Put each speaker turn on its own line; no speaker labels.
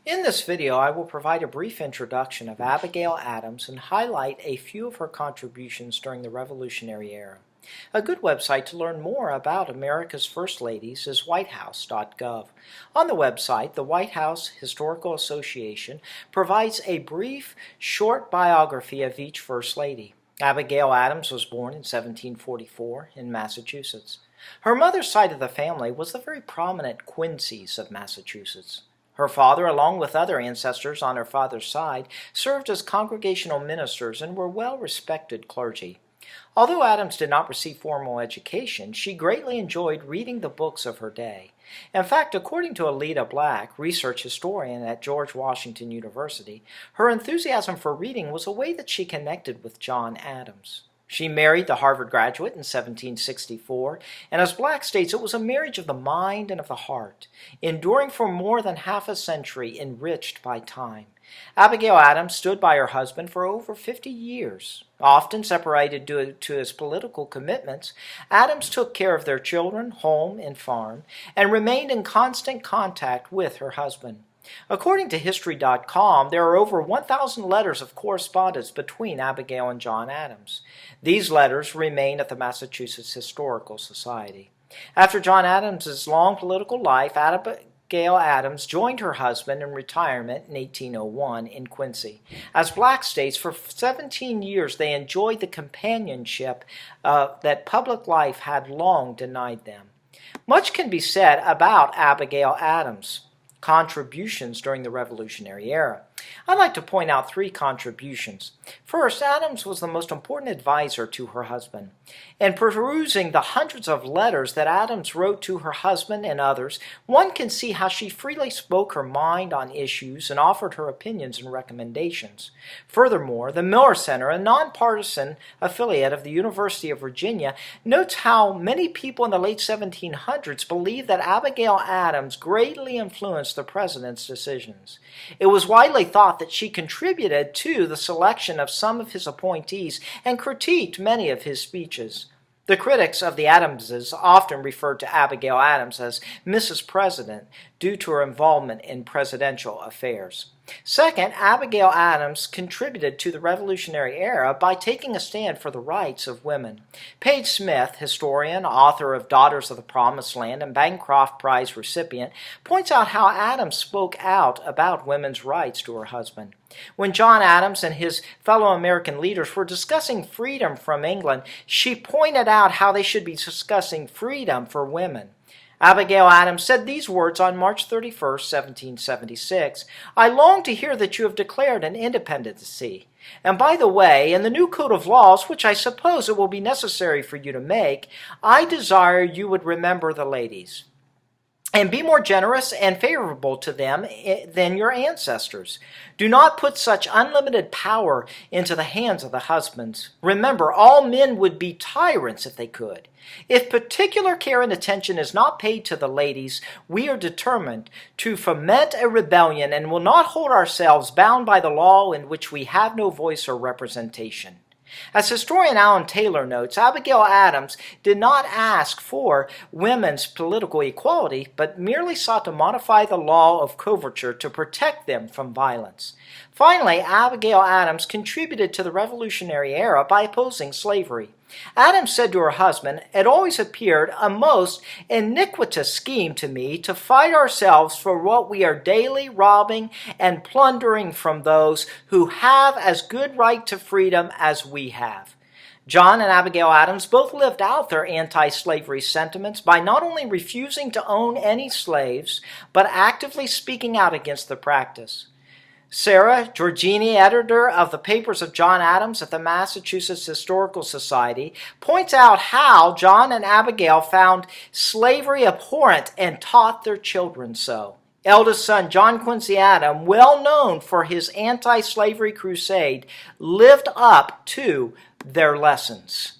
In this video, I will provide a brief introduction of Abigail Adams and highlight a few of her contributions during the Revolutionary Era. A good website to learn more about America's First Ladies is whitehouse.gov. On the website, the White House Historical Association provides a brief, short biography of each First Lady. Abigail Adams was born in 1744 in Massachusetts. Her mother's side of the family was the very prominent Quincy's of Massachusetts. Her father, along with other ancestors on her father's side, served as congregational ministers and were well-respected clergy. Although Adams did not receive formal education, she greatly enjoyed reading the books of her day. In fact, according to Alida Black, research historian at George Washington University, her enthusiasm for reading was a way that she connected with John Adams. She married the Harvard graduate in 1764, and as Black states, it was a marriage of the mind and of the heart, enduring for more than half a century, enriched by time. Abigail Adams stood by her husband for over 50 years. Often separated due to his political commitments, Adams took care of their children, home, and farm, and remained in constant contact with her husband. According to History.com, there are over 1,000 letters of correspondence between Abigail and John Adams. These letters remain at the Massachusetts Historical Society. After John Adams's long political life, Abigail Adams joined her husband in retirement in 1801 in Quincy. As Black states, for 17 years they enjoyed the companionship that public life had long denied them. Much can be said about Abigail Adams' contributions during the Revolutionary Era. I'd like to point out three contributions. First, Adams was the most important advisor to her husband. In perusing the hundreds of letters that Adams wrote to her husband and others, one can see how she freely spoke her mind on issues and offered her opinions and recommendations. Furthermore, the Miller Center, a nonpartisan affiliate of the University of Virginia, notes how many people in the late 1700s believed that Abigail Adams greatly influenced the president's decisions. It was widely thought that she contributed to the selection of some of his appointees and critiqued many of his speeches. The critics of the Adamses often referred to Abigail Adams as Mrs. President due to her involvement in presidential affairs. Second, Abigail Adams contributed to the Revolutionary Era by taking a stand for the rights of women. Page Smith, historian, author of Daughters of the Promised Land and Bancroft Prize recipient, points out how Adams spoke out about women's rights to her husband. When John Adams and his fellow American leaders were discussing freedom from England, she pointed out how they should be discussing freedom for women. Abigail Adams said these words on March 31, 1776, "I long to hear that you have declared an independency. And by the way, in the new code of laws, which I suppose it will be necessary for you to make, I desire you would remember the ladies and be more generous and favorable to them than your ancestors. Do not put such unlimited power into the hands of the husbands. Remember, all men would be tyrants if they could. If particular care and attention is not paid to the ladies, we are determined to foment a rebellion and will not hold ourselves bound by the law in which we have no voice or representation." As historian Alan Taylor notes, Abigail Adams did not ask for women's political equality, but merely sought to modify the law of coverture to protect them from violence. Finally, Abigail Adams contributed to the Revolutionary Era by opposing slavery. Adams said to her husband, "It always appeared a most iniquitous scheme to me to fight ourselves for what we are daily robbing and plundering from those who have as good right to freedom as we have." John and Abigail Adams both lived out their anti-slavery sentiments by not only refusing to own any slaves, but actively speaking out against the practice. Sarah Giorgini, editor of the Papers of John Adams at the Massachusetts Historical Society, points out how John and Abigail found slavery abhorrent and taught their children so. Eldest son John Quincy Adams, well known for his anti-slavery crusade, lived up to their lessons.